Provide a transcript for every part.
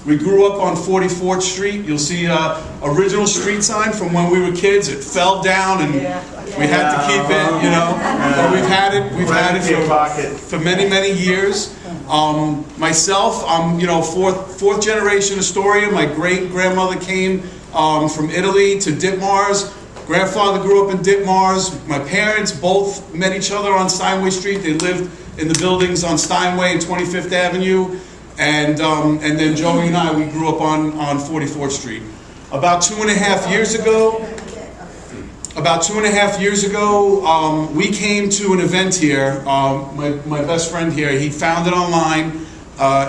We grew up on 44th Street. You'll see original street sign from when we were kids. It fell down and we had to keep it, you know. But we've had it for many, many years. Myself, I'm, you know, fourth generation Astoria. My great grandmother came from Italy to Ditmars. Grandfather grew up in Ditmars. My parents both met each other on Steinway Street. They lived in the buildings on Steinway and 25th Avenue. And then Joey and I, we grew up on 44th Street. About 2.5 years ago, we came to an event here. My best friend here, he found it online.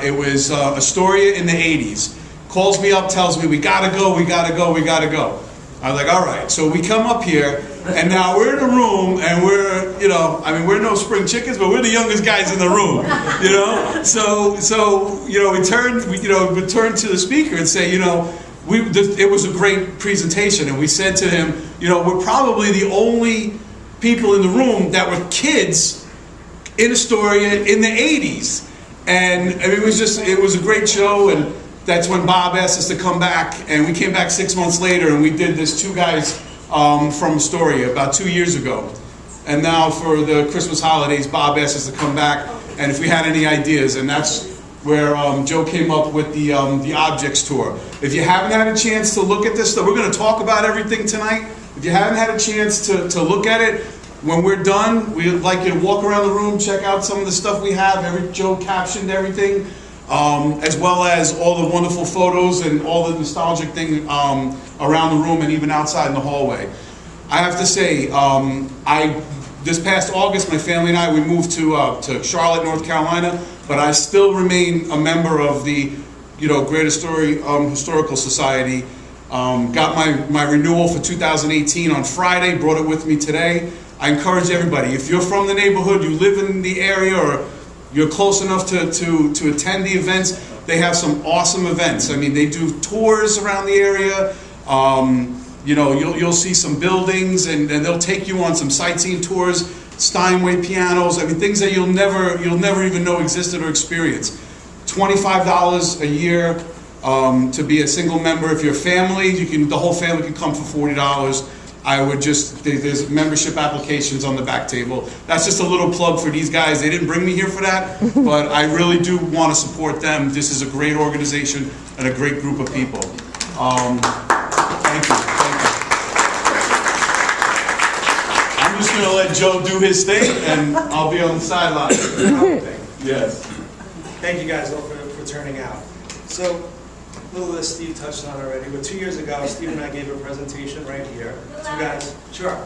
It was Astoria in the 80s. Calls me up, tells me, we gotta go, we gotta go, we gotta go. I was like, all right. So we come up here, and now we're in a room, and we're, you know, I mean, we're no spring chickens, but we're the youngest guys in the room, you know. So you know, we turned to the speaker and say, you know, it was a great presentation, and we said to him, you know, we're probably the only people in the room that were kids in Astoria in the 80s, and I mean, it was a great show. And that's when Bob asked us to come back, and we came back 6 months later, and we did this two guys from Astoria about 2 years ago. And now for the Christmas holidays, Bob asked us to come back, and if we had any ideas, and that's where Joe came up with the Objects Tour. If you haven't had a chance to look at this stuff, we're going to talk about everything tonight. If you haven't had a chance to look at it, when we're done, we'd like you to walk around the room, check out some of the stuff we have. Joe captioned everything. As well as all the wonderful photos and all the nostalgic thing around the room and even outside in the hallway. I have to say, this past August, my family and I, we moved to Charlotte, North Carolina, but I still remain a member of the, you know, Greater Astoria Historical Society. Got my renewal for 2018 on Friday, brought it with me today. I encourage everybody, if you're from the neighborhood, you live in the area, or you're close enough to attend the events, they have some awesome events. I mean, they do tours around the area. You know, you'll see some buildings, and they'll take you on some sightseeing tours, Steinway pianos. I mean, things that you'll never even know existed or experienced. $25 a year to be a single member. If you're a family, the whole family can come for $40. There's membership applications on the back table. That's just a little plug for these guys. They didn't bring me here for that, but I really do want to support them. This is a great organization and a great group of people. Thank you. I'm just going to let Joe do his thing, and I'll be on the sideline. Yes. Thank you guys all for turning out. So, a little that Steve touched on already, but 2 years ago, Steve and I gave a presentation right here. Sure.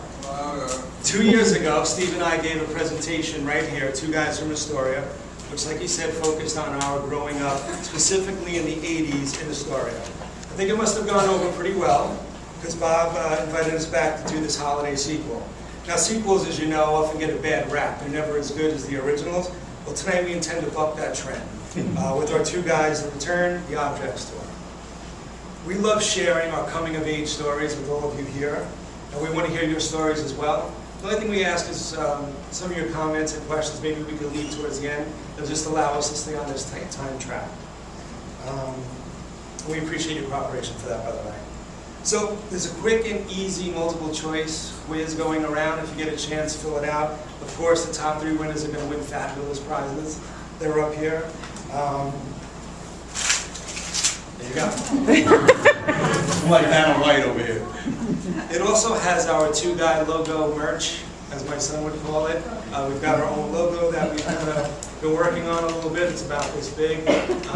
2 years ago, Steve and I gave a presentation right here, two guys from Astoria, which, like he said, focused on our growing up, specifically in the 80s in Astoria. I think it must have gone over pretty well, because Bob invited us back to do this holiday sequel. Now, sequels, as you know, often get a bad rap. They're never as good as the originals. Well, tonight we intend to buck that trend with our two guys that return, the Objects Tour. We love sharing our coming-of-age stories with all of you here, and we want to hear your stories as well. The only thing we ask is some of your comments and questions maybe we could leave towards the end. It'll just allow us to stay on this time track. We appreciate your cooperation for that, by the way. So there's a quick and easy multiple choice quiz going around. If you get a chance, fill it out. Of course, the top 3 winners are going to win fabulous prizes. They're up here. There you go. Like that on white over here. It also has our two-guy logo merch, as my son would call it. We've got our own logo that we've kind of been working on a little bit. It's about this big.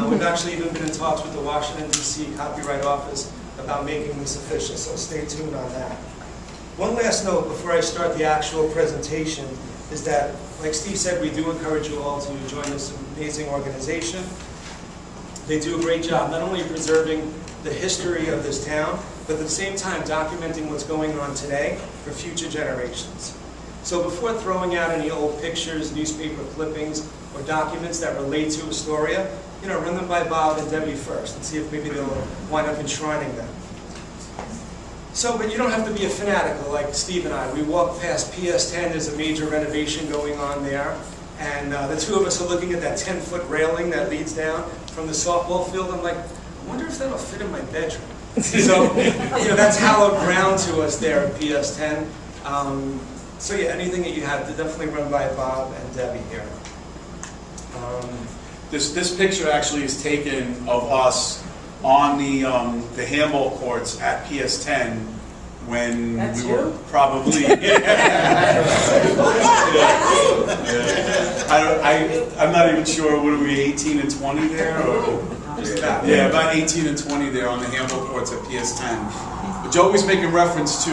We've actually even been in talks with the Washington, D.C. Copyright Office about making this official, so stay tuned on that. One last note before I start the actual presentation is that, like Steve said, we do encourage you all to join this amazing organization. They do a great job not only preserving the history of this town, but at the same time documenting what's going on today for future generations. So before throwing out any old pictures, newspaper clippings, or documents that relate to Astoria, run them by Bob and Debbie first and see if maybe they'll wind up enshrining them. So, but you don't have to be a fanatical like Steve and I. We walk past PS10, there's a major renovation going on there, and the two of us are looking at that 10-foot railing that leads down from the softball field. I'm like, wonder if that'll fit in my bedroom. So, you know, that's hallowed ground to us there at PS10. So yeah, anything that you have, definitely run by Bob and Debbie here. This picture actually is taken of us on the handball courts at PS10 when That's we were you? probably. I'm not even sure. What are we, 18 and 20 there? Or? Just about. Yeah, about 18 and 20 there on the handball courts at PS10. But Joey's making reference to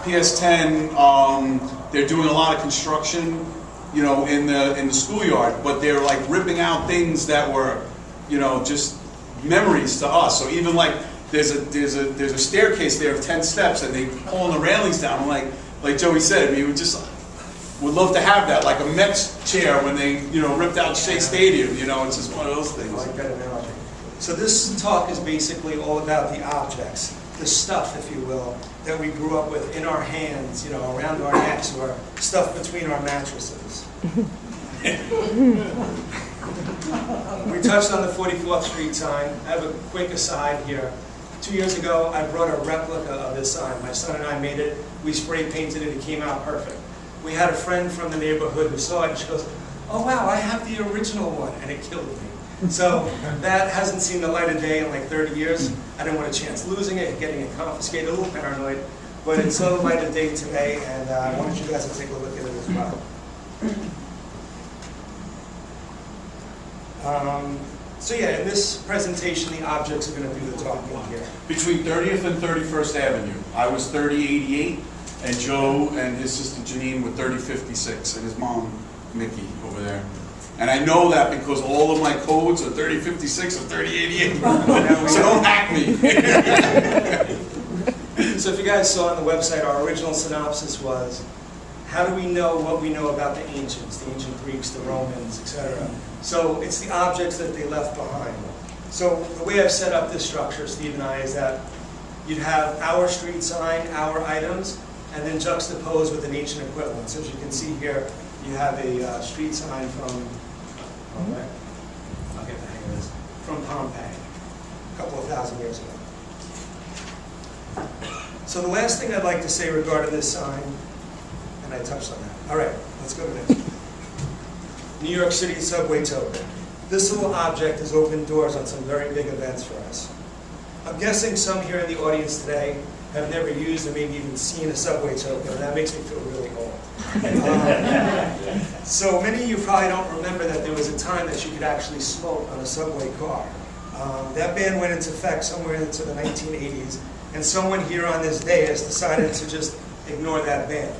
PS10. They're doing a lot of construction, you know, in the schoolyard, but they're like ripping out things that were, you know, just memories to us. So even like there's a staircase there of 10 steps, and they pulling the railings down. I'm like Joey said, I mean, would love to have that, like a Mets chair when they, you know, ripped out Shea Stadium. You know, it's just one of those things. I like that analogy. So this talk is basically all about the objects, the stuff, if you will, that we grew up with in our hands, you know, around our necks, or stuff between our mattresses. We touched on the 44th Street sign. I have a quick aside here. 2 years ago, I brought a replica of this sign. My son and I made it. We spray painted it. It came out perfect. We had a friend from the neighborhood who saw it, and she goes, "Oh wow, I have the original one," and it killed me. So that hasn't seen the light of day in like 30 years. I didn't want a chance losing it, getting it confiscated, a little paranoid. But it's saw the light of day today, and I wanted you guys to take a look at it as well. So yeah, in this presentation, the objects are going to do the talking here. Between 30th and 31st Avenue, I was 3088, and Joe and his sister Janine were 3056, and his mom, Mickey, over there. And I know that because all of my codes are 3056 or 3088. So don't hack me. So if you guys saw on the website, our original synopsis was, how do we know what we know about the ancients, the ancient Greeks, the Romans, etc.? So it's the objects that they left behind. So the way I've set up this structure, Steve and I, is that you'd have our street sign, our items, and then juxtaposed with an ancient equivalent. So as you can see here, you have a street sign from, I'll get the hang of this, from Pompeii, a couple of thousand years ago. So the last thing I'd like to say regarding this sign, and I touched on that. All right, let's go to this. New York City subway token. This little object has opened doors on some very big events for us. I'm guessing some here in the audience today have never used or maybe even seen a subway token, and that makes me feel really old. So many of you probably don't remember that there was a time that you could actually smoke on a subway car. That ban went into effect somewhere into the 1980s, and someone here on this day has decided to just ignore that ban.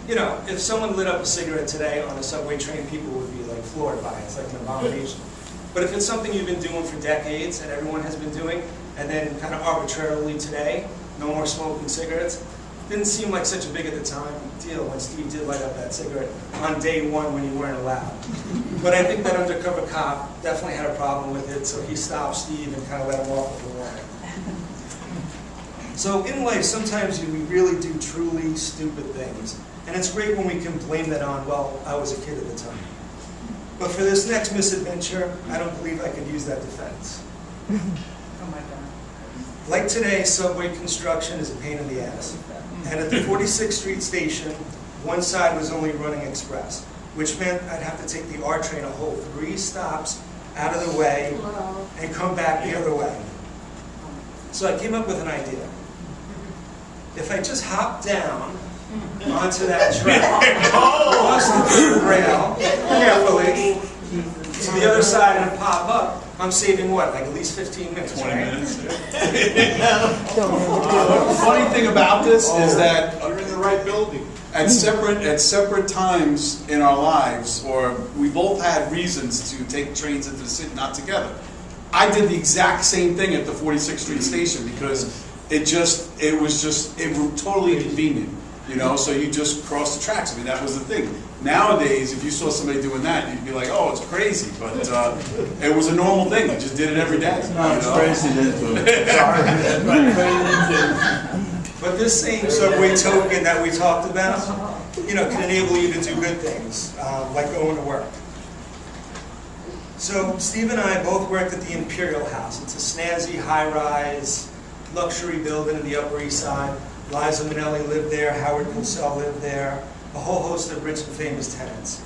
You know, if someone lit up a cigarette today on a subway train, people would be like floored by it. It's like an abomination. But if it's something you've been doing for decades and everyone has been doing, and then kind of arbitrarily today, no more smoking cigarettes, didn't seem like such a big at the time deal when Steve did light up that cigarette on day one when you weren't allowed. But I think that undercover cop definitely had a problem with it, so he stopped Steve and kind of let him off with the warning. So in life, sometimes we really do truly stupid things. And it's great when we can blame that on, well, I was a kid at the time. But for this next misadventure, I don't believe I could use that defense. Oh my God. Like today, subway construction is a pain in the ass. And at the 46th Street station, one side was only running express, which meant I'd have to take the R train a whole 3 stops out of the way and come back the other way. So I came up with an idea. If I just hop down onto that track, cross the third rail carefully to the other side and pop up, I'm saving what, like at least 15 minutes, 20 right? minutes. The funny thing about this is that You're in the right building. at separate times in our lives, or we both had reasons to take trains into the city, not together. I did the exact same thing at the 46th Street station because it was totally inconvenient. You know, so you just cross the tracks. I mean, that was the thing. Nowadays, if you saw somebody doing that, you'd be like, "Oh, it's crazy," but it was a normal thing. You just did it every day. No, it's crazy to But this same subway token that we talked about, you know, can enable you to do good things, like going to work. So Steve and I both worked at the Imperial House. It's a snazzy, high-rise, luxury building in the Upper East Side. Liza Minnelli lived there, Howard Cosell lived there, a whole host of rich and famous tenants.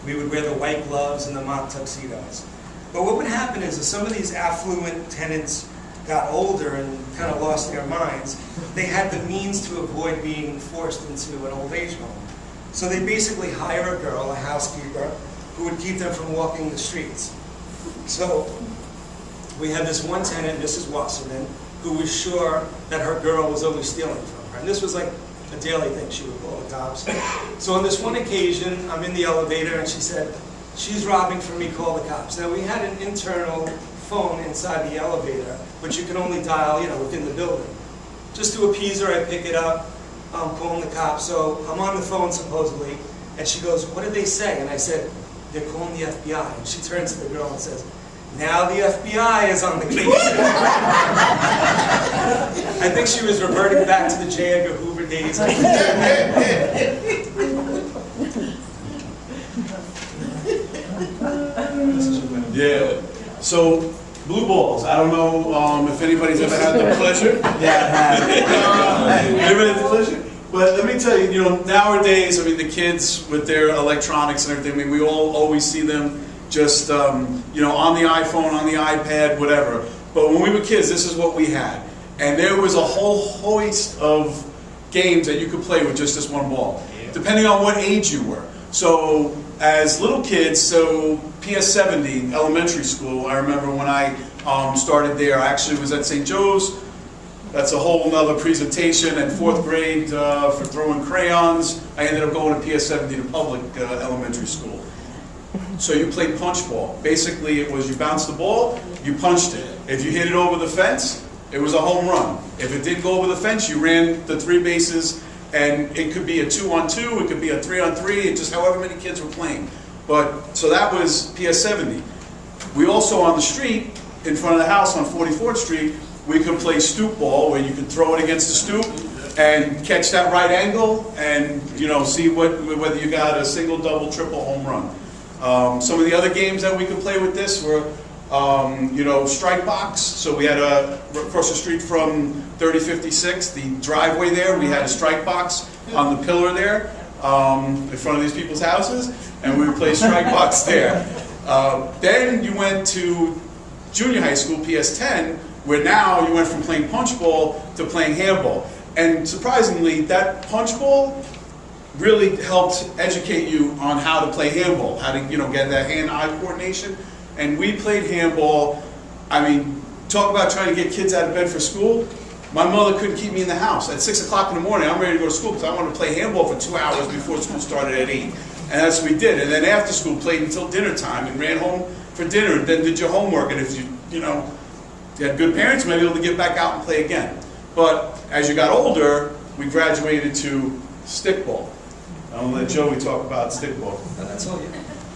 We would wear the white gloves and the mock tuxedos. But what would happen is, as some of these affluent tenants got older and kind of lost their minds, they had the means to avoid being forced into an old age home. So they basically hire a girl, a housekeeper, who would keep them from walking the streets. So we had this one tenant, Mrs. Wasserman, who was sure that her girl was always stealing from her. And this was like a daily thing. She would call the cops. So on this one occasion, I'm in the elevator and she said, "She's robbing from me, call the cops." Now we had an internal phone inside the elevator, but you can only dial, within the building. Just to appease her, I pick it up, I'm calling the cops. So I'm on the phone supposedly, and she goes, "What did they say?" And I said, "They're calling the FBI." And she turns to the girl and says, "Now the FBI is on the case." I think she was reverting back to the J. Edgar Hoover days. Yeah. So, blue balls. I don't know if anybody's ever had the pleasure. Yeah, Ever had the pleasure? But let me tell you, nowadays, I mean, the kids with their electronics and everything, I mean, we all always see them just, on the iPhone, on the iPad, whatever. But when we were kids, this is what we had. And there was a whole host of games that you could play with just this one ball, depending on what age you were. So, as little kids, so PS70, elementary school, I remember when I started there, I actually was at St. Joe's. That's a whole nother presentation. And 4th grade for throwing crayons, I ended up going to PS70 to public elementary school. So you played punch ball. Basically, it was you bounced the ball, you punched it. If you hit it over the fence, it was a home run. If it didn't go over the fence, you ran the 3 bases, and it could be a 2-on-2, it could be a 3-on-3, it just however many kids were playing. So that was PS70. We also, on the street, in front of the house on 44th Street, we could play stoop ball, where you could throw it against the stoop and catch that right angle and, see whether you got a single, double, triple, home run. Some of the other games that we could play with this were, strike box. So we had across the street from 3056, the driveway there, we had a strike box on the pillar there in front of these people's houses, and we would play strike box there. Then you went to junior high school, PS10, where now you went from playing punch ball to playing handball. And surprisingly, that punch ball really helped educate you on how to play handball, how to get that hand-eye coordination. And we played handball. I mean, talk about trying to get kids out of bed for school. My mother couldn't keep me in the house. At 6 o'clock in the morning, I'm ready to go to school because I wanted to play handball for 2 hours before school started at 8. And that's what we did. And then after school, played until dinner time and ran home for dinner. And then did your homework. And if you had good parents, you might be able to get back out and play again. But as you got older, we graduated to stickball. I'll let Joey talk about stickball. That's all you.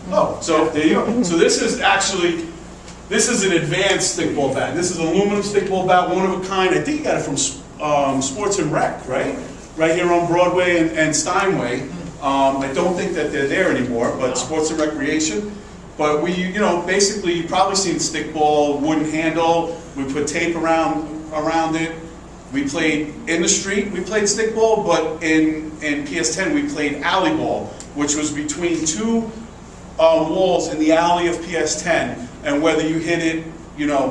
Oh, so there you go. So this is an advanced stickball bat. This is an aluminum stickball bat, one of a kind. I think you got it from Sports and Rec, right? Right here on Broadway and Steinway. I don't think that they're there anymore, but Sports and Recreation. But we, basically you've probably seen stickball, wooden handle. We put tape around it. We played in the street, we played stickball, but in PS10 we played alley ball, which was between 2 walls in the alley of PS10, and whether you hit it,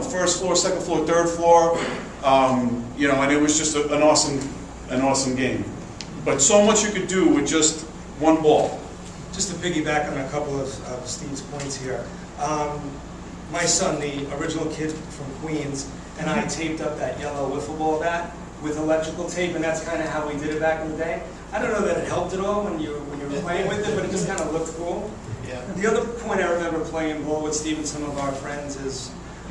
first floor, second floor, third floor, and it was just an awesome game. But so much you could do with just one ball. Just to piggyback on a couple of Steve's points here. My son, the original kid from Queens, and I taped up that yellow wiffle ball bat with electrical tape, and that's kind of how we did it back in the day. I don't know that it helped at all when you were playing with it, but it just kind of looked cool. Yeah. The other point I remember playing ball with Steve and some of our friends is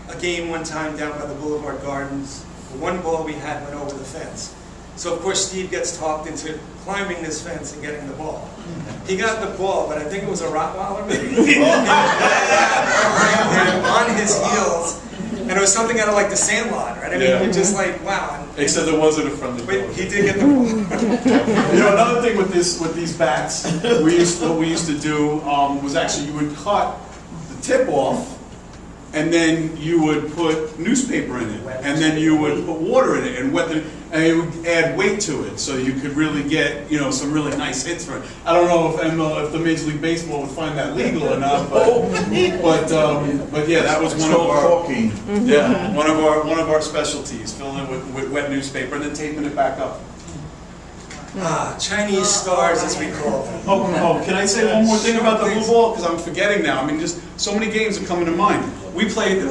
a game one time down by the Boulevard Gardens. The one ball we had went over the fence. So of course Steve gets talked into climbing this fence and getting the ball. He got the ball, but I think it was a Rottweiler maybe. And on his heels, And it was something out of like The Sandlot, right? I mean, Yeah. you're just like, wow. Except it wasn't a friendly But dog. he did get the ball. You know, another thing with these bats, what we used to do was actually you would cut the tip off, and then you would put newspaper in it, and then you would put water in it and wet the, and it would add weight to it, so you could really get, you know, some really nice hits for it. I don't know if the Major League Baseball would find that legal or not, but yeah, that was one of our one of our specialties, filling it with wet newspaper and then taping it back up. Chinese stars, as we call them. Oh, can I say one more thing about the blue ball? Because I'm forgetting now. I mean, just so many games are coming to mind. We played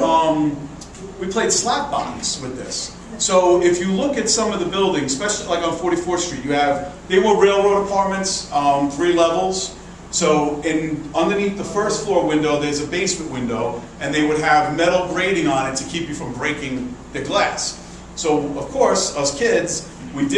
slap box with this. So if you look at some of the buildings, especially like on 44th Street, they were railroad apartments, 3 levels. So underneath the first floor window, there's a basement window, and they would have metal grating on it to keep you from breaking the glass. So of course, us kids, we'd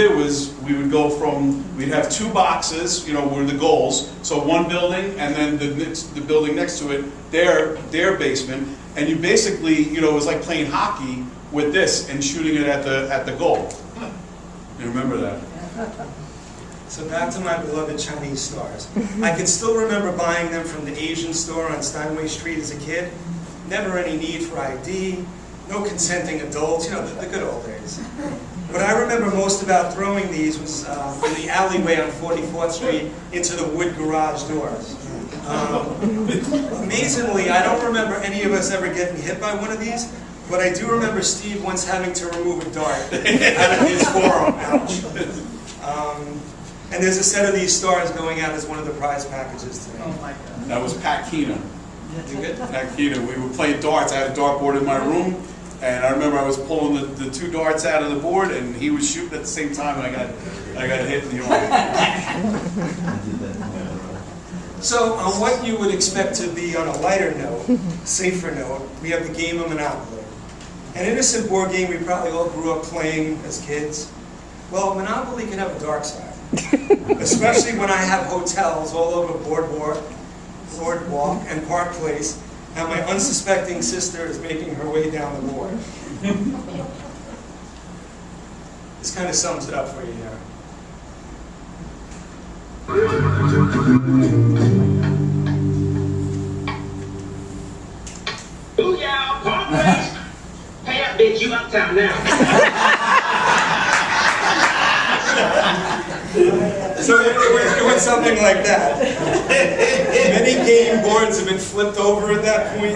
have 2 boxes, you know, were the goals. So one building, and then the building next to it, their basement, and you basically, you know, it was like playing hockey with this and shooting it at the goal. You remember that? So back to my beloved Chinese stars. I can still remember buying them from the Asian store on Steinway Street as a kid. Never any need for ID, no consenting adults, you know, the good old days. What I remember most about throwing these was in the alleyway on 44th Street into the wood garage doors. Amazingly, I don't remember any of us ever getting hit by one of these, but I do remember Steve once having to remove a dart out of his forearm. Ouch. And there's a set of these stars going out as one of the prize packages today. Oh my God. That was Pat Keena. You good? Pat Keena. We were playing darts. I had a dartboard in my room, and I remember I was pulling the 2 darts out of the board, and he was shooting at the same time, and I got hit in the arm. So, on what you would expect to be on a lighter note, safer note, we have the game of Monopoly. An innocent board game we probably all grew up playing as kids. Well, Monopoly can have a dark side. Especially when I have hotels all over Boardwalk and Park Place, and my unsuspecting sister is making her way down the board. This kind of sums it up for you here. Booyah, Park Place. Hey up, bitch, you uptown now. So it went something like that. Many game boards have been flipped over at that point.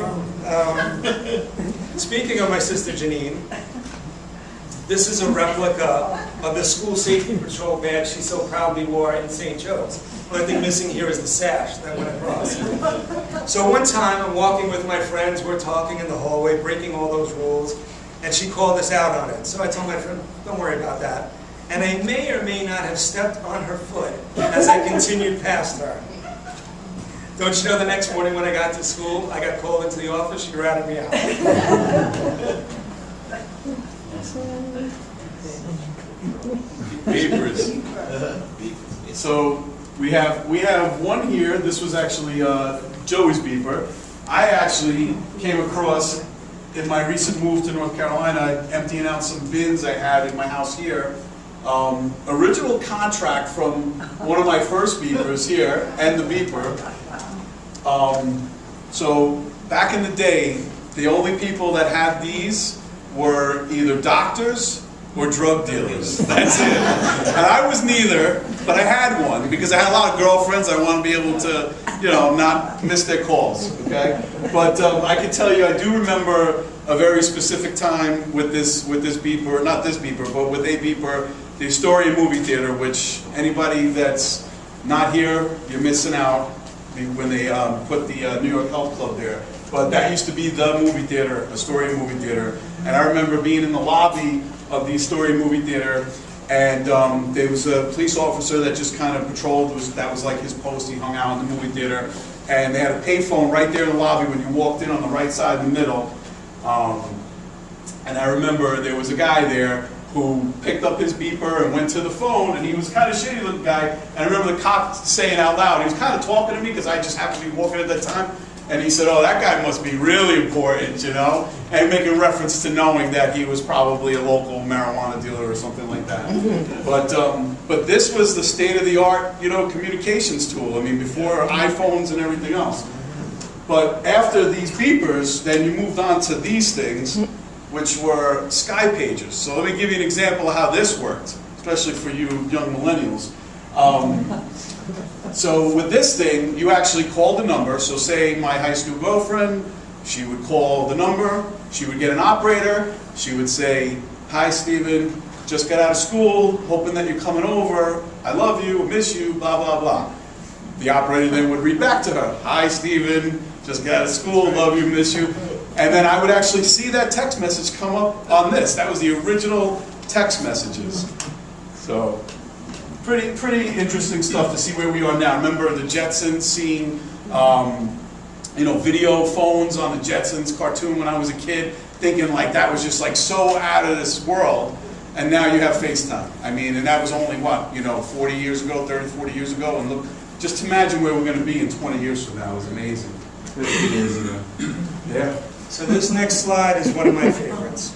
Speaking of my sister Janine, this is a replica of the school safety patrol badge she so proudly wore in St. Joe's. The only thing missing here is the sash that went across. So one time I'm walking with my friends, we're talking in the hallway, breaking all those rules, and she called us out on it. So I told my friend, don't worry about that. And I may or may not have stepped on her foot as I continued past her. Don't you know, the next morning when I got to school, I got called into the office, she ratted me out. Beepers. So we have one here. This was actually Joey's beeper. I actually came across in my recent move to North Carolina, emptying out some bins I had in my house here. Original contract from one of my first beepers here, and the beeper. So back in the day, the only people that had these were either doctors or drug dealers. That's it. And I was neither, but I had one because I had a lot of girlfriends. I wanted to be able to, you know, not miss their calls, okay? But I can tell you, I do remember a very specific time with this beeper, not this beeper, but with a beeper, the Astoria Movie Theater, which anybody that's not here, you're missing out when they put the New York Health Club there. But that used to be the movie theater, Astoria Movie Theater. And I remember being in the lobby of the Astoria Movie Theater, and there was a police officer that just kind of patrolled. That was like his post. He hung out in the movie theater. And they had a payphone right there in the lobby when you walked in on the right side in the middle. And I remember there was a guy there who picked up his beeper and went to the phone, and he was kind of shitty looking guy. And I remember the cop saying out loud, he was kind of talking to me because I just happened to be walking at that time, And he said, oh, that guy must be really important, you know? And making reference to knowing that he was probably a local marijuana dealer or something like that. But this was the state-of-the-art, you know, communications tool. I mean, before iPhones and everything else. But after these beepers, then you moved on to these things, which were sky pages. So let me give you an example of how this worked, especially for you young millennials. So with this thing, you actually called the number. So say my high school girlfriend, she would call the number, she would get an operator, she would say, hi Stephen, just got out of school, hoping that you're coming over, I love you, I miss you, blah, blah, blah. The operator then would read back to her, hi Stephen, just got out of school, love you, miss you. And then I would actually see that text message come up on this. That was the original text messages. So, pretty interesting stuff to see where we are now. Remember the Jetsons, seeing you know, video phones on the Jetsons cartoon when I was a kid, thinking like that was just like so out of this world. And now you have FaceTime. I mean, and that was only what, you know, 40 years ago, 30, 40 years ago. And look, just imagine where we're going to be in 20 years from now. It was amazing. 50 years ago. Yeah. So this next slide is one of my favorites.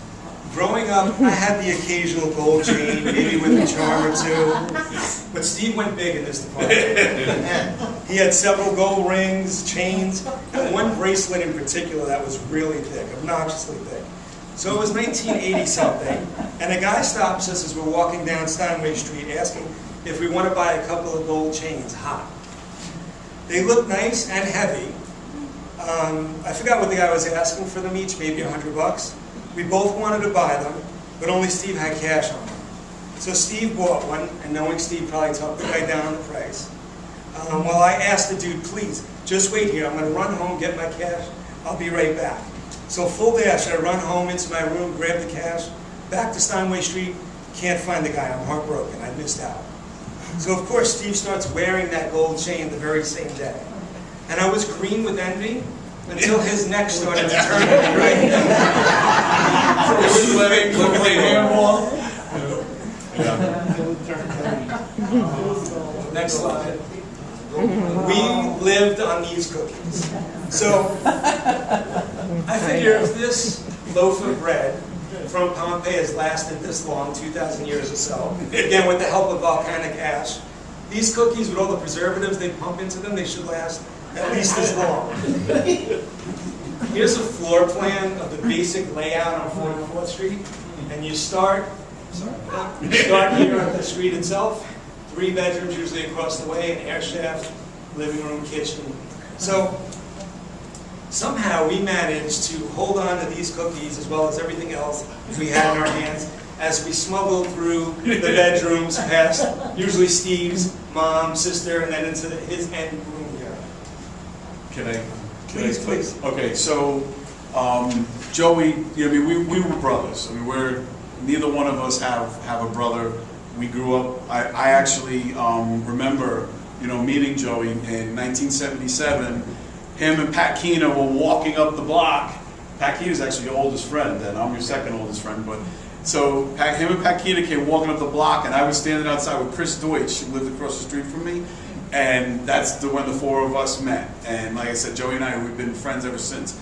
Growing up, I had the occasional gold chain, maybe with a charm or two, but Steve went big in this department. He had several gold rings, chains, and one bracelet in particular that was really thick, obnoxiously thick. So it was 1980-something, and a guy stops us as we're walking down Steinway Street asking if we want to buy a couple of gold chains, hot. They look nice and heavy. I forgot what the guy was asking for them each, maybe $100. We both wanted to buy them, but only Steve had cash on him. So Steve bought one, and knowing Steve probably talked the guy down on the price. Well, I asked the dude, please, just wait here. I'm going to run home, get my cash. I'll be right back. So full dash, I run home into my room, grab the cash, back to Steinway Street, can't find the guy. I'm heartbroken. I missed out. So of course, Steve starts wearing that gold chain the very same day. And I was green with envy until his neck started to turn right. Next slide. We lived on these cookies. So I figure if this loaf of bread from Pompeii has lasted this long, 2,000 years or so, again with the help of volcanic ash, these cookies with all the preservatives they pump into them, they should last at least as long. Here's a floor plan of the basic layout on 44th Street, and you start here at the street itself. 3 bedrooms usually across the way, an air shaft, living room, kitchen. So somehow we managed to hold on to these cookies as well as everything else we had in our hands as we smuggled through the bedrooms past usually Steve's mom, sister, and then into his end room here. Please. Okay, so Joey, you know, we were brothers. I mean, neither one of us have a brother. We grew up. I actually remember, you know, meeting Joey in 1977. Him and Pat Keena were walking up the block. Pat Keena is actually your oldest friend, and I'm your second oldest friend. But so him and Pat Keena came walking up the block, and I was standing outside with Chris Deutsch, who lived across the street from me. And that's when the 4 of us met. And like I said, Joey and I, we've been friends ever since.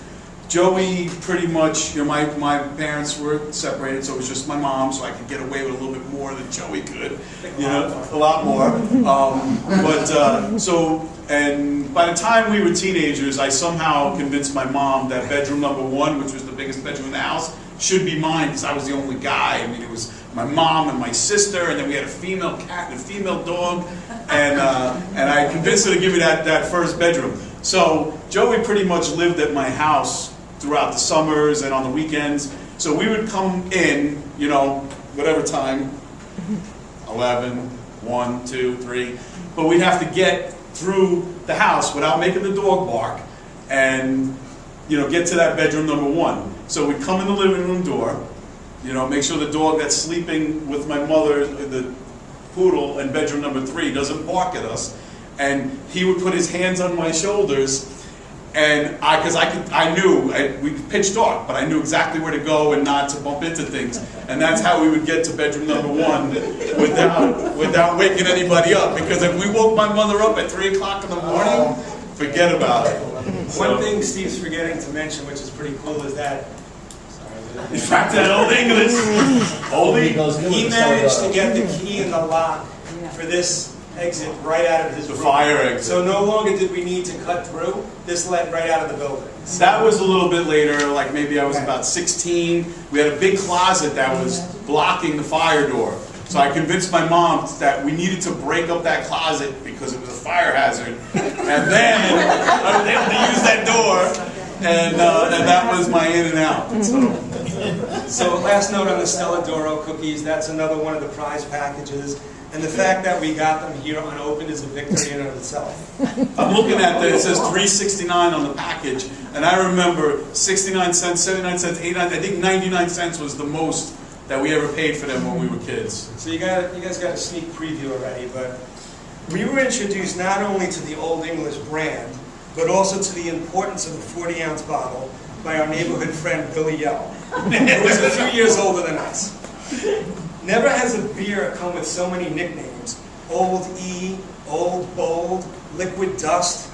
Joey pretty much, you know, my parents were separated, so it was just my mom, so I could get away with a little bit more than Joey could, you know, a lot more. And by the time we were teenagers, I somehow convinced my mom that bedroom number 1, which was the biggest bedroom in the house, should be mine because I was the only guy. I mean, it was my mom and my sister, and then we had a female cat and a female dog, and I convinced her to give me that first bedroom. So Joey pretty much lived at my house throughout the summers and on the weekends. So we would come in, you know, whatever time, 11, 1, 2, 3, but we'd have to get through the house without making the dog bark and, you know, get to that bedroom number 1. So we'd come in the living room door, you know, make sure the dog that's sleeping with my mother, the poodle, in bedroom number 3 doesn't bark at us, and he would put his hands on my shoulders, and I knew, we pitched dark, but I knew exactly where to go and not to bump into things, and that's how we would get to bedroom number 1 without waking anybody up, because if we woke my mother up at 3 o'clock in the morning, forget about it. One thing Steve's forgetting to mention, which is pretty cool, is that In fact, that old English. he managed to get the key in the lock for this exit right out of his The room. fire exit. So no longer did we need to cut through. This led right out of the building. That was a little bit later, like maybe I was about 16. We had a big closet that was blocking the fire door. So I convinced my mom that we needed to break up that closet because it was a fire hazard. And then I was able to use that door, and that was my in and out. So last note on the Stella Doro cookies, that's another one of the prize packages. And the fact that we got them here unopened is a victory in and of itself. I'm looking at it says $3.69 on the package, and I remember 69 cents, 79 cents, 89, I think 99 cents was the most that we ever paid for them when we were kids. So you guys got a sneak preview already, but we were introduced not only to the Old English brand, but also to the importance of the 40-ounce bottle by our neighborhood friend Billy Yell, who was a few years older than us. Never has a beer come with so many nicknames. Old E, Old Bold, Liquid Dust,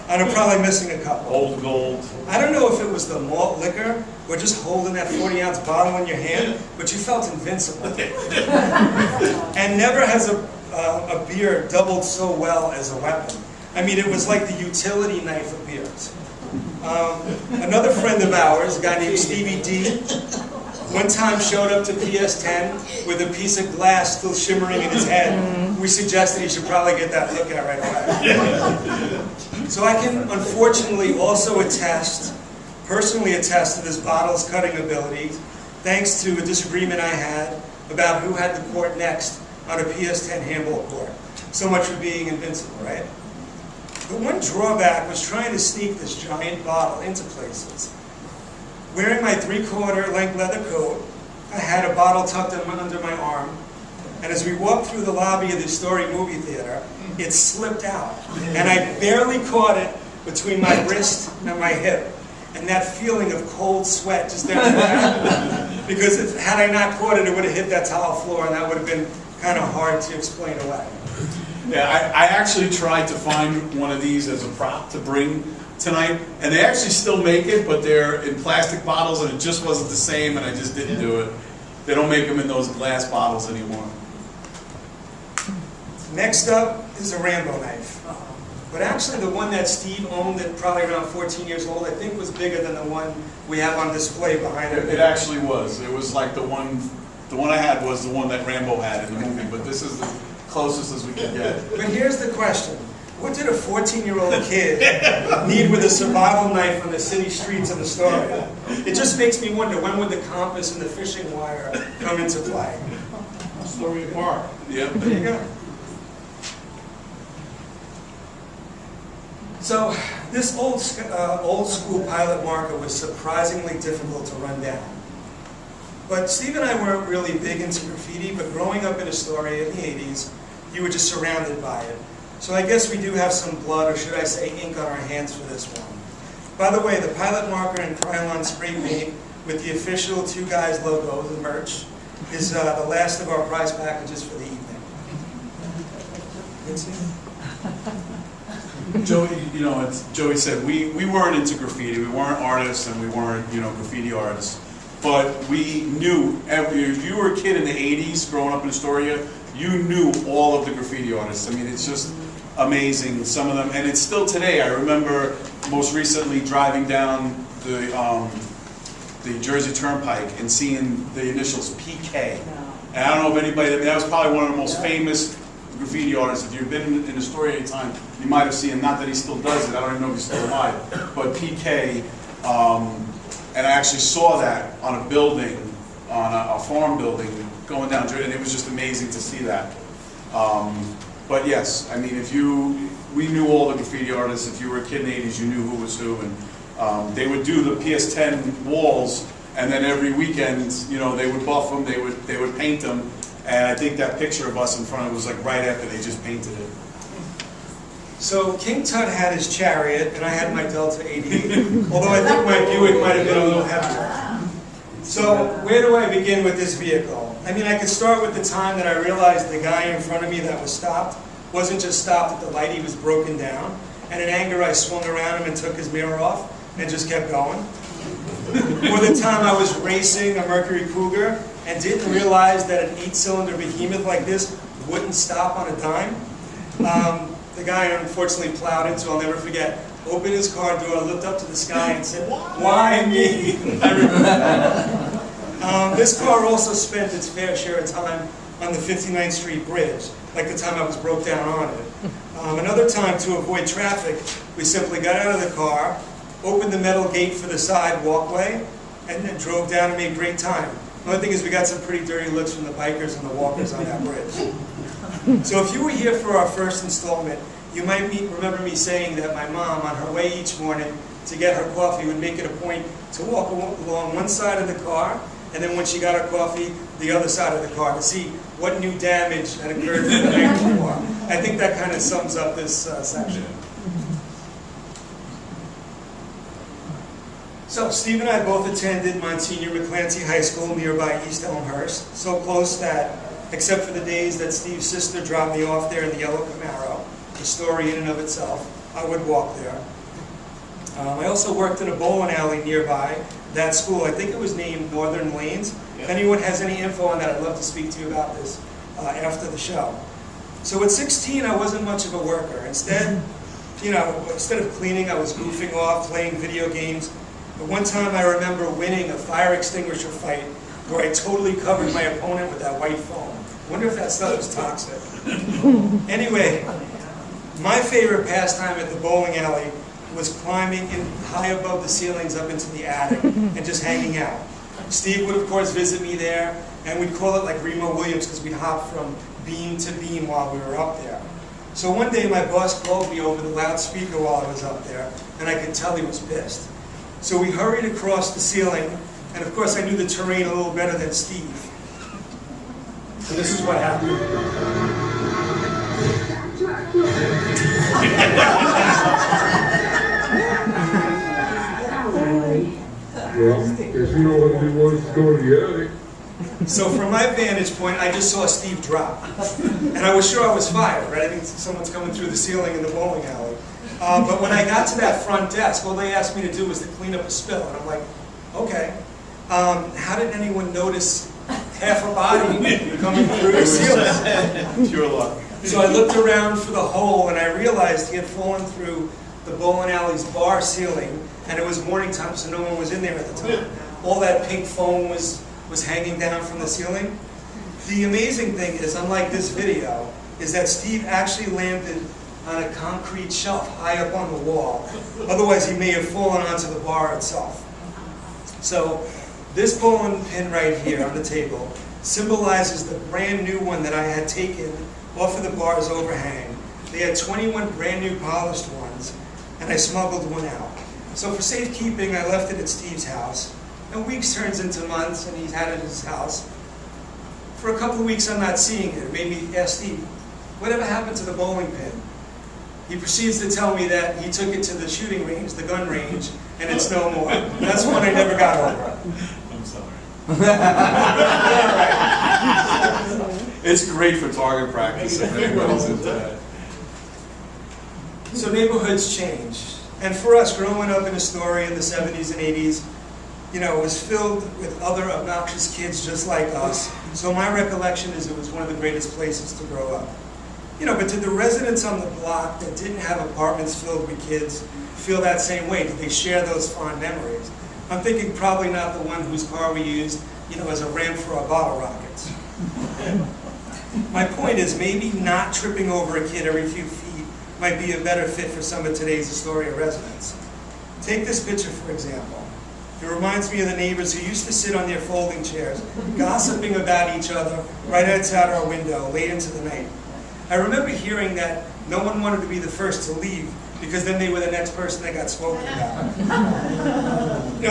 and I'm probably missing a couple. Old gold. I don't know if it was the malt liquor or just holding that 40-ounce bottle in your hand, but you felt invincible. And never has a beer doubled so well as a weapon. I mean, it was like the utility knife of beers. Another friend of ours, a guy named Stevie D, one time showed up to PS10 with a piece of glass still shimmering in his head. We suggested he should probably get that looked at right away. So I can unfortunately also personally attest to this bottle's cutting abilities, thanks to a disagreement I had about who had the court next on a PS10 handball court. So much for being invincible, right? But one drawback was trying to sneak this giant bottle into places. Wearing my 3/4 length leather coat, I had a bottle tucked under my arm, and as we walked through the lobby of the Astoria movie theater, it slipped out, and I barely caught it between my wrist and my hip. And that feeling of cold sweat just down the back, because had I not caught it, it would have hit that tile floor, and that would have been kind of hard to explain away. Yeah, I actually tried to find one of these as a prop to bring tonight, and they actually still make it, but they're in plastic bottles, and it just wasn't the same, and I just didn't do it. They don't make them in those glass bottles anymore. Next up is a Rambo knife. But actually the one that Steve owned at probably around 14 years old, I think was bigger than the one we have on display behind it. It actually was. It was like the one I had was the one that Rambo had in the movie, but this is the closest as we could get. But here's the question. What did a 14-year-old kid need with a survival knife on the city streets of Astoria? It just makes me wonder, when would the compass and the fishing wire come into play? Astoria Park. Yep. There you go. So this old school pilot marker was surprisingly difficult to run down. But Steve and I weren't really big into graffiti, but growing up in Astoria in the 80s, you were just surrounded by it. So I guess we do have some blood, or should I say ink, on our hands for this one. By the way, the pilot marker and Krylon spray paint with the official Two Guys logo, the merch, is the last of our prize packages for the evening. Joey, as Joey said, we weren't into graffiti. We weren't artists, and we weren't, graffiti artists. But we knew, if you were a kid in the 80s growing up in Astoria, you knew all of the graffiti artists. I mean, it's just amazing, some of them. And it's still today. I remember most recently driving down the Jersey Turnpike and seeing the initials PK. And I don't know if anybody, that was probably one of the most famous graffiti artists. If you've been in Astoria any time, you might have seen him. Not that he still does it. I don't even know if he's still alive. But PK, and I actually saw that on a building, on a farm building, going down Jersey, and it was just amazing to see that. But yes, I mean, we knew all the graffiti artists. If you were a kid in the 80s, you knew who was who, and they would do the PS10 walls, and then every weekend, they would buff them, they would paint them. And I think that picture of us in front of it was like right after they just painted it. So King Tut had his Chariot, and I had my Delta 88, although I think my Buick might have been a little heavier. So where do I begin with this vehicle? I mean, I could start with the time that I realized the guy in front of me that was stopped wasn't just stopped at the light, he was broken down. and in anger I swung around him and took his mirror off and just kept going. Or the time I was racing a Mercury Cougar and didn't realize that an 8-cylinder behemoth like this wouldn't stop on a dime. The guy I unfortunately plowed into, I'll never forget, opened his car door, looked up to the sky and said, "Why me?" I remember. This car also spent its fair share of time on the 59th Street Bridge, like the time I was broke down on it. Another time, to avoid traffic, we simply got out of the car, opened the metal gate for the side walkway, and then drove down and made great time. The only thing is we got some pretty dirty looks from the bikers and the walkers on that bridge. So if you were here for our first installment, you might remember me saying that my mom, on her way each morning to get her coffee, would make it a point to walk along one side of the car, and then when she got her coffee, the other side of the car to see what new damage had occurred from the night before. I think that kind of sums up this section. So Steve and I both attended Monsignor McClancy High School nearby East Elmhurst, so close that, except for the days that Steve's sister dropped me off there in the yellow Camaro, the story in and of itself, I would walk there. I also worked in a bowling alley nearby that school. I think it was named Northern Lanes. If anyone has any info on that, I'd love to speak to you about this after the show. So at 16, I wasn't much of a worker. Instead of cleaning, I was goofing off, playing video games. But one time I remember winning a fire extinguisher fight where I totally covered my opponent with that white foam. I wonder if that stuff was toxic. Anyway, my favorite pastime at the bowling alley was climbing in high above the ceilings up into the attic and just hanging out. Steve would, of course, visit me there, and we'd call it like Remo Williams because we'd hop from beam to beam while we were up there. So one day my boss called me over the loudspeaker while I was up there, and I could tell he was pissed. So we hurried across the ceiling, and of course I knew the terrain a little better than Steve. So this is what happened. Well, guess you know what he wants to go to the attic. So from my vantage point, I just saw Steve drop. And I was sure I was fired, right? I think someone's coming through the ceiling in the bowling alley. But when I got to that front desk, all they asked me to do was to clean up a spill. And I'm like, okay. How did anyone notice half a body coming through the ceiling? Pure luck. So I looked around for the hole, and I realized he had fallen through the bowling alley's bar ceiling, and it was morning time, so no one was in there at the time. All that pink foam was hanging down from the ceiling. The amazing thing is, unlike this video, is that Steve actually landed on a concrete shelf high up on the wall. Otherwise, he may have fallen onto the bar itself. So this bowling pin right here on the table symbolizes the brand new one that I had taken off of the bar's overhang. They had 21 brand new polished ones, and I smuggled one out. So for safekeeping, I left it at Steve's house. And weeks turns into months, and he's had it at his house. For a couple of weeks, I'm not seeing it. It made me ask Steve, whatever happened to the bowling pin? He proceeds to tell me that he took it to the shooting range, the gun range, and it's no more. That's one I never got over. I'm sorry. It's great for target practice if anybody's into that. So neighborhoods change. And for us, growing up in Astoria in the 70s and 80s, it was filled with other obnoxious kids just like us. So my recollection is it was one of the greatest places to grow up. But did the residents on the block that didn't have apartments filled with kids feel that same way? Did they share those fond memories? I'm thinking probably not the one whose car we used, as a ramp for our bottle rockets. My point is maybe not tripping over a kid every few feet might be a better fit for some of today's Astoria residents. Take this picture, for example. It reminds me of the neighbors who used to sit on their folding chairs, gossiping about each other right outside our window late into the night. I remember hearing that no one wanted to be the first to leave because then they were the next person that got spoken about.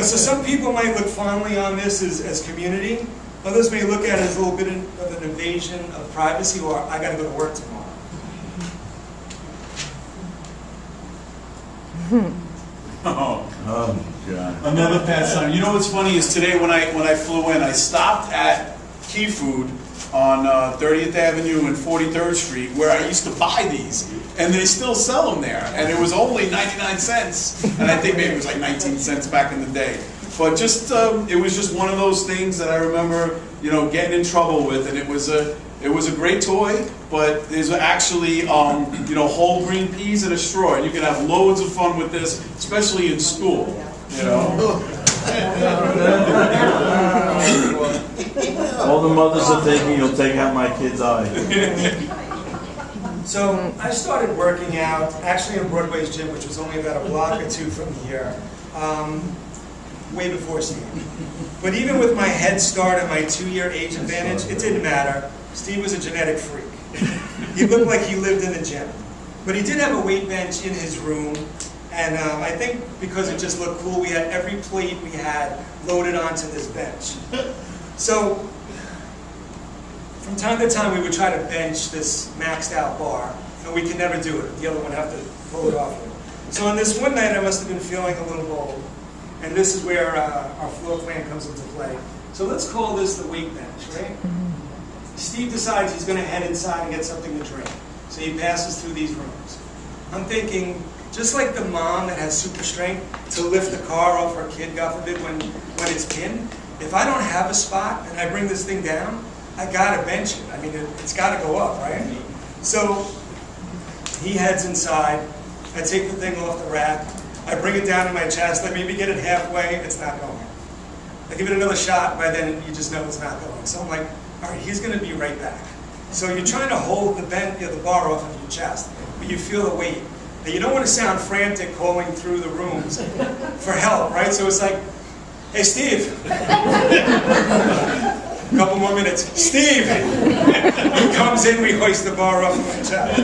So some people might look fondly on this as community. Others may look at it as a little bit of an invasion of privacy, or I got to go to work tomorrow. Oh God! Another pastime. You know what's funny is today when I flew in, I stopped at Key Food on 30th Avenue and 43rd Street, where I used to buy these, and they still sell them there, and it was only 99 cents, and I think maybe it was like 19 cents back in the day. But just, it was just one of those things that I remember, you know, getting in trouble with, and it was a great toy, but there's actually, you know, whole green peas in a straw, and you can have loads of fun with this, especially in school, you know. All the mothers are thinking you'll take out my kid's eye. So I started working out, actually in Broadway's gym, which was only about a block or two from here, way before Steve. But even with my head start and my 2-year age advantage, it didn't matter. Steve was a genetic freak. He looked like he lived in the gym. But he did have a weight bench in his room, and I think because it just looked cool, we had every plate we had loaded onto this bench. So from time to time, we would try to bench this maxed out bar, and we could never do it. The other one would have to pull it off. So on this one night, I must have been feeling a little bold, and this is where our floor plan comes into play. So let's call this the weight bench, right? Steve decides he's going to head inside and get something to drink. So he passes through these rooms. I'm thinking, just like the mom that has super strength to lift the car off her kid, God forbid, when it's pinned, if I don't have a spot and I bring this thing down, I got to bench it. I mean, it's got to go up, right? So he heads inside. I take the thing off the rack. I bring it down to my chest. I maybe get it halfway. It's not going. I give it another shot. By then, you just know it's not going. So I'm like, all right, he's going to be right back. So you're trying to hold the bar off of your chest, but you feel the weight. And you don't want to sound frantic calling through the rooms for help, right? So it's like, hey, Steve. A couple more minutes. Steve! He comes in, we hoist the bar off of my chest.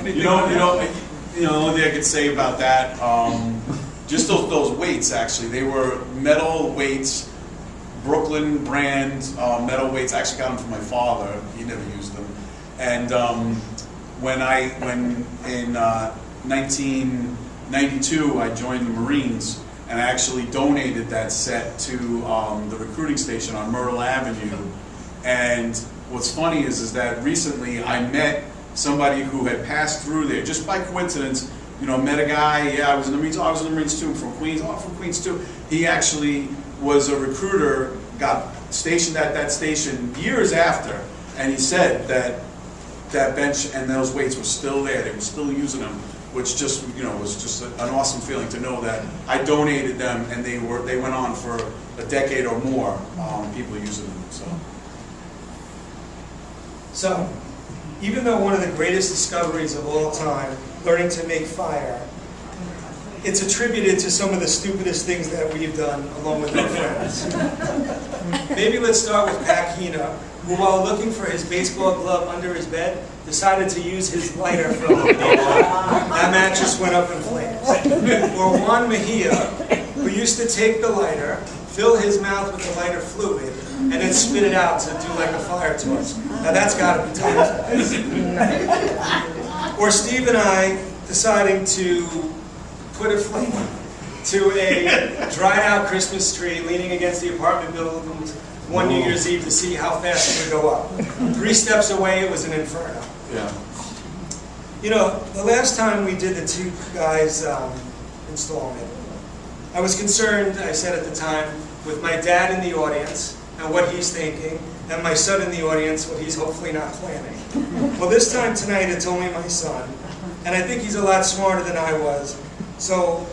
The only thing I could say about that, just those weights, actually, they were metal weights, Brooklyn brand metal weights. I actually got them from my father. He never used them. And when in 1992 I joined the Marines, and I actually donated that set to the recruiting station on Myrtle Avenue. And what's funny is that recently I met somebody who had passed through there, just by coincidence. You know, met a guy. Yeah, I was in the Marines. Oh, I was in the Marines too. From Queens. Oh, from Queens too. He actually was a recruiter, got stationed at that station years after, and he said that that bench and those weights were still there. They were still using them, which just, you know, was just an awesome feeling to know that I donated them and they went on for a decade or more. People using them. So, even though one of the greatest discoveries of all time, learning to make fire, it's attributed to some of the stupidest things that we've done along with our friends. Maybe let's start with Pat Hina, who while looking for his baseball glove under his bed, decided to use his lighter for a little bit. That mattress went up in flames. Or Juan Mejia, who used to take the lighter, fill his mouth with the lighter fluid, and then spit it out to do like a fire torch. Now that's got to be tough. Or Steve and I deciding to put a flame to a dried out Christmas tree leaning against the apartment buildings one New Year's Eve to see how fast it would go up. 3 steps away, it was an inferno. Yeah. You know, the last time we did the two guys installment, I was concerned, I said at the time, with my dad in the audience and what he's thinking, and my son in the audience, what he's hopefully not planning. Well, this time tonight, it's only my son, and I think he's a lot smarter than I was, so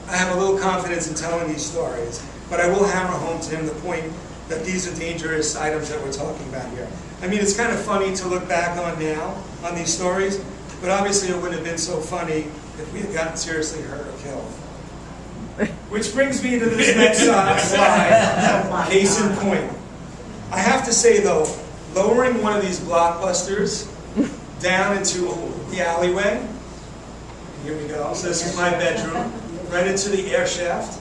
I have a little confidence in telling these stories, but I will hammer home to him the point that these are dangerous items that we're talking about here. I mean, it's kind of funny to look back on now, on these stories, but obviously it wouldn't have been so funny if we had gotten seriously hurt or killed. Which brings me to this next slide, case in point. I have to say though, lowering one of these blockbusters down into the alleyway, here we go, so this is my bedroom, right into the air shaft,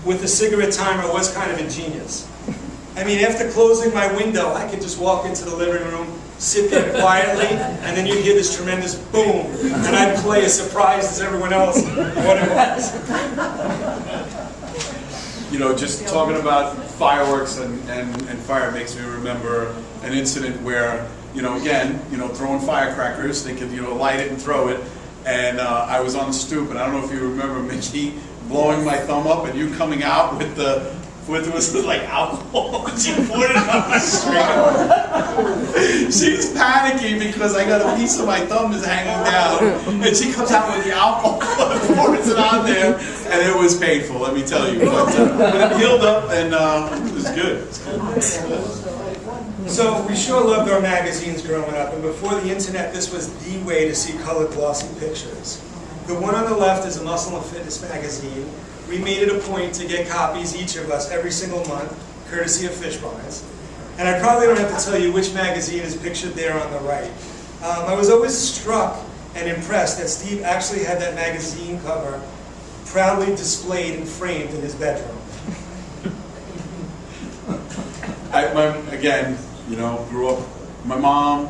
with the cigarette timer was kind of ingenious. I mean, after closing my window, I could just walk into the living room, sit there quietly, and then you'd hear this tremendous boom, and I'd play as surprised as everyone else what it was. you know, just talking about fireworks and fire makes me remember an incident where, you know, again, you know, throwing firecrackers, they could, you know, light it and throw it. And I was on the stoop, and I don't know if you remember Mickey blowing my thumb up and you coming out with it was like alcohol, and she poured it on my finger. She's panicking because I got a piece of my thumb is hanging down, and she comes out with the alcohol and pours it on there, and it was painful, let me tell you. But it healed up, and it was good. So we sure loved our magazines growing up, and before the internet, this was the way to see colored glossy pictures. The one on the left is a Muscle and Fitness magazine. We made it a point to get copies, each of us, every single month, courtesy of Fish Barnes. And I probably don't have to tell you which magazine is pictured there on the right. I was always struck and impressed that Steve actually had that magazine cover proudly displayed and framed in his bedroom. Again, you know, grew up, my mom,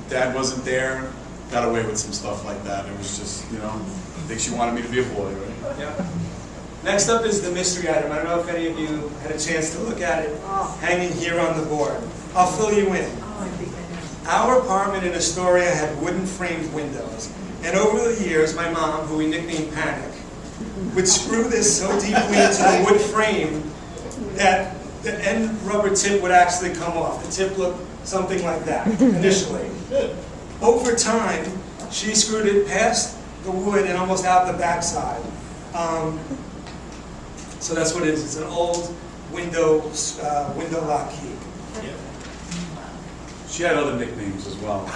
dad wasn't there, got away with some stuff like that. It was just, you know, I think she wanted me to be a boy, right? Yeah. Next up is the mystery item. I don't know if any of you had a chance to look at it hanging here on the board. I'll fill you in. Our apartment in Astoria had wooden framed windows. And over the years, my mom, who we nicknamed Panic, would screw this so deeply into the wood frame that the end rubber tip would actually come off. The tip looked something like that initially. Over time, she screwed it past the wood and almost out the backside. So that's what it is. It's an old window lock key. She had other nicknames as well.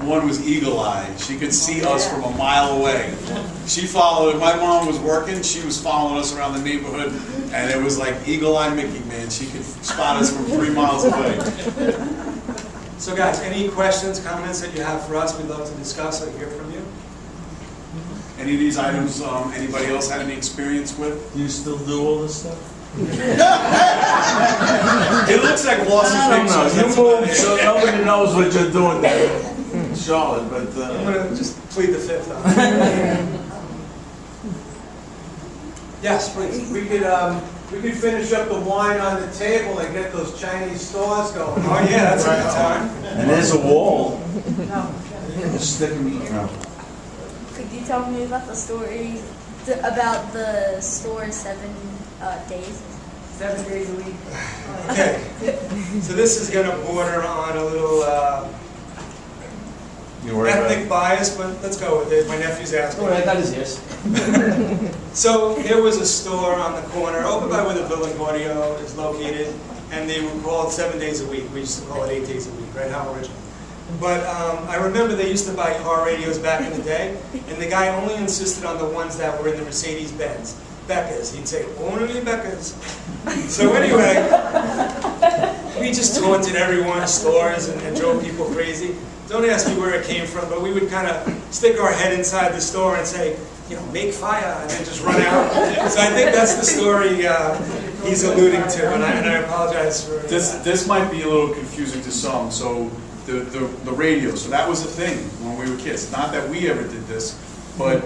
One was Eagle Eye. She could see us from a mile away. She followed, my mom was working, she was following us around the neighborhood, and it was like Eagle Eye Mickey, man. She could spot us from 3 miles away. So guys, any questions, comments that you have for us, we'd love to discuss or hear from you. Any of these items, anybody else had any experience with? Do you still do all this stuff? It looks like glossy I don't know. pictures. You move so nobody knows what you're doing there in Charlotte, but I'm going to just plead the fifth on it. Yes, please. We could finish up the wine on the table and get those Chinese stores going. Oh yeah, that's a good time. and there's a wall. No. Just sticking me out. Could you tell me about the story, about the store 7 days? 7 days a week. Okay. So this is going to border on a little You worried about ethnic bias, but let's go with it. My nephew's asking. That is yes. So there was a store on the corner, over by where the Building Audio is located, and they would call it 7 days a week. We used to call it 8 days a week, right? How original. But I remember they used to buy car radios back in the day, and the guy only insisted on the ones that were in the Mercedes-Benz. Becca's. He'd say, only Becca's. So anyway, we just taunted everyone in stores and drove people crazy. Don't ask me where it came from, but we would kind of stick our head inside the store and say, you know, make fire, and then just run out. So I think that's the story he's alluding to, and I apologize for This might be a little confusing to some. So the radio, so that was a thing when we were kids. Not that we ever did this, but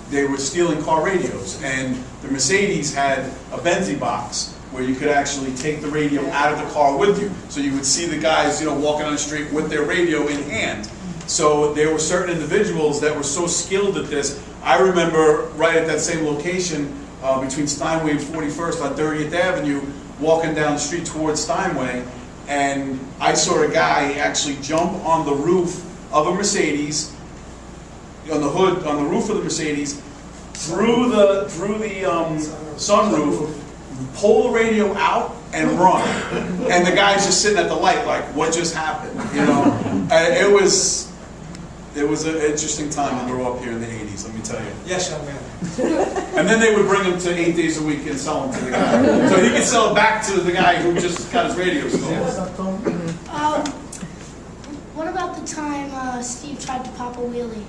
they were stealing car radios, and the Mercedes had a Benzie box where you could actually take the radio out of the car with you. So you would see the guys, you know, walking on the street with their radio in hand. So there were certain individuals that were so skilled at this. I remember right at that same location between Steinway and 41st on 30th Avenue, walking down the street towards Steinway, and I saw a guy actually jump on the roof of a Mercedes, on the hood, on the roof of the Mercedes, through the sunroof, pull the radio out and run. And the guy's just sitting at the light like, what just happened? You know, it was an interesting time to grow up here in the 80s, let me tell you. Yes, young man. And then they would bring him to 8 days a week and sell them to the guy. So he could sell it back to the guy who just got his radio stolen. What about the time Steve tried to pop a wheelie?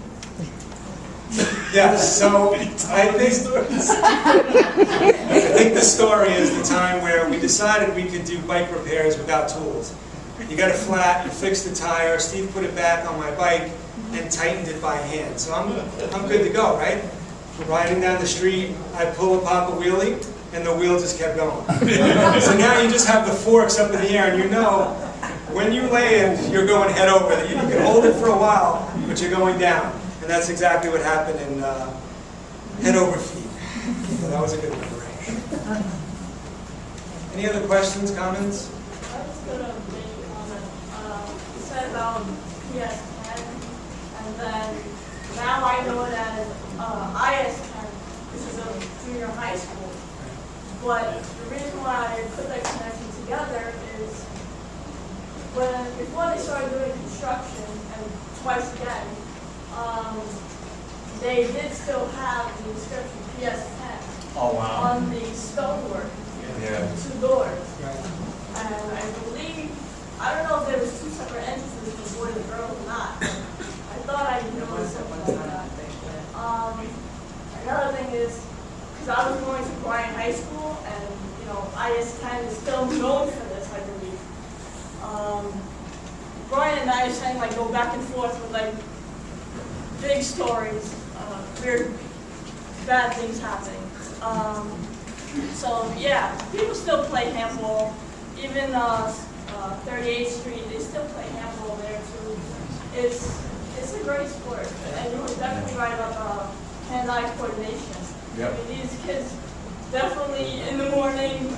Yes, so I think the story is the time where we decided we could do bike repairs without tools. You got it flat, you fixed the tire, Steve put it back on my bike and tightened it by hand. So I'm good to go, right? Riding down the street, I pull a pop a wheelie, and the wheel just kept going. So now you just have the forks up in the air, and you know when you land, you're going head over. You can hold it for a while, but you're going down. And that's exactly what happened in head over feet. So that was a good memory. Any other questions, comments? I was going to make a comment. You said about PS10, and then now I know it as IS10, which is a junior high school. But the reason why I put that connection together is before they started doing construction, and twice again, they did still have the inscription PS10 on the stonework, the 2 doors. And I believe, I don't know if there was 2 separate entrances for boys and girls or not. I thought I noticed something like that. Another thing is, because I was going to Bryan High School, and you know, IS10 is still known for this, I believe. Brian and IS10 like go back and forth with like big stories, weird, bad things happening. So yeah, people still play handball. Even 38th Street, they still play handball there too. It's a great sport, and you were definitely right about the hand-eye coordination. Yep. I mean, these kids definitely in the morning,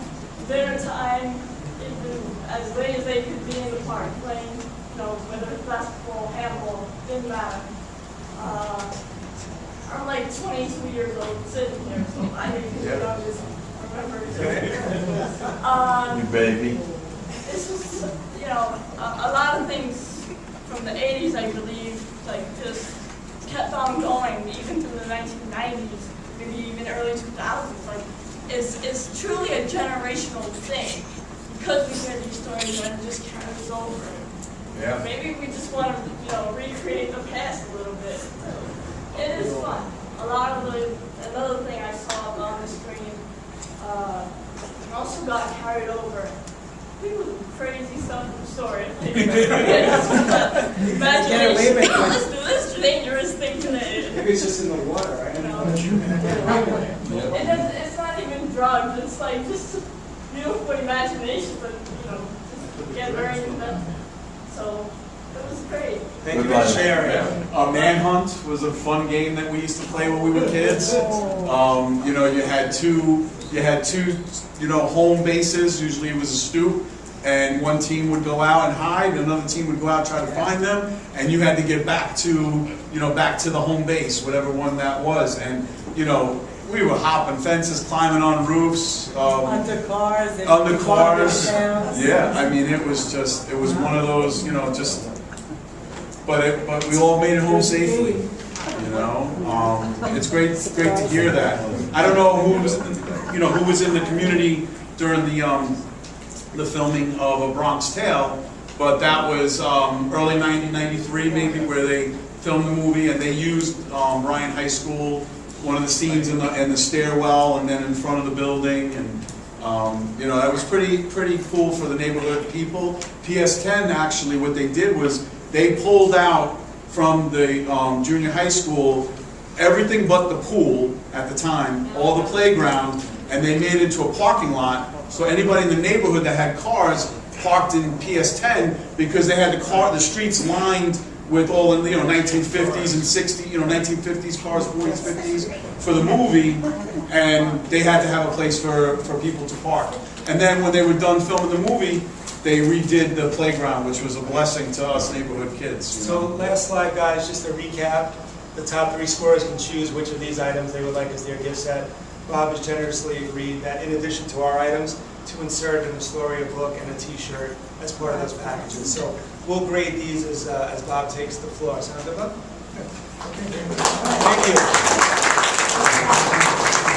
dinner time, even as late as they could be in the park playing, you know, whether it's basketball, handball, didn't matter. I'm like 22 years old sitting here, so I didn't just remember. You baby. This was, you know, a lot of things from the 80s, I believe, like just kept on going, even through the 1990s, maybe even early 2000s. Like, it's truly a generational thing because we hear these stories and it just carries over. Yeah. Maybe we just want to, you know, recreate the past a little bit. It is fun. Another thing I saw on the screen, also got carried over. People do crazy stuff in the story. Imagination. Let's do this dangerous thing today. Maybe it's just in the water, right? You know? And it's not even drugs. It's like just beautiful imagination, but you know, just get very inventive. So it was great. Thank you for sharing. Manhunt was a fun game that we used to play when we were kids. You know, you had two, you know, home bases. Usually it was a stoop, and one team would go out and hide, and another team would go out and try to find them, and you had to get back to, you know, back to the home base, whatever one that was. And you know, we were hopping fences, climbing on roofs, Under cars. Yeah, I mean, it was one of those, you know, just. But we all made it home safely, you know. It's great to hear that. I don't know who was in the community during the filming of A Bronx Tale, but that was early 1993 maybe, where they filmed the movie and they used Bryan High School, one of the scenes in the stairwell and then in front of the building, and you know, that was pretty cool for the neighborhood people. PS10 actually, what they did was they pulled out from the junior high school everything but the pool at the time, all the playground, and they made it into a parking lot. So anybody in the neighborhood that had cars parked in PS10 because they had the streets lined with all the 1950s and 60s, 1950s cars, 40s, 50s for the movie, and they had to have a place for people to park. And then when they were done filming the movie, they redid the playground, which was a blessing to us neighborhood kids. So last slide, guys, just to recap. The top 3 scorers can choose which of these items they would like as their gift set. Bob has generously agreed that in addition to our items, to insert an Astoria book and a t-shirt as part of those packages. So we'll grade these as Bob takes the floor. Sound good, Bob? Thank you.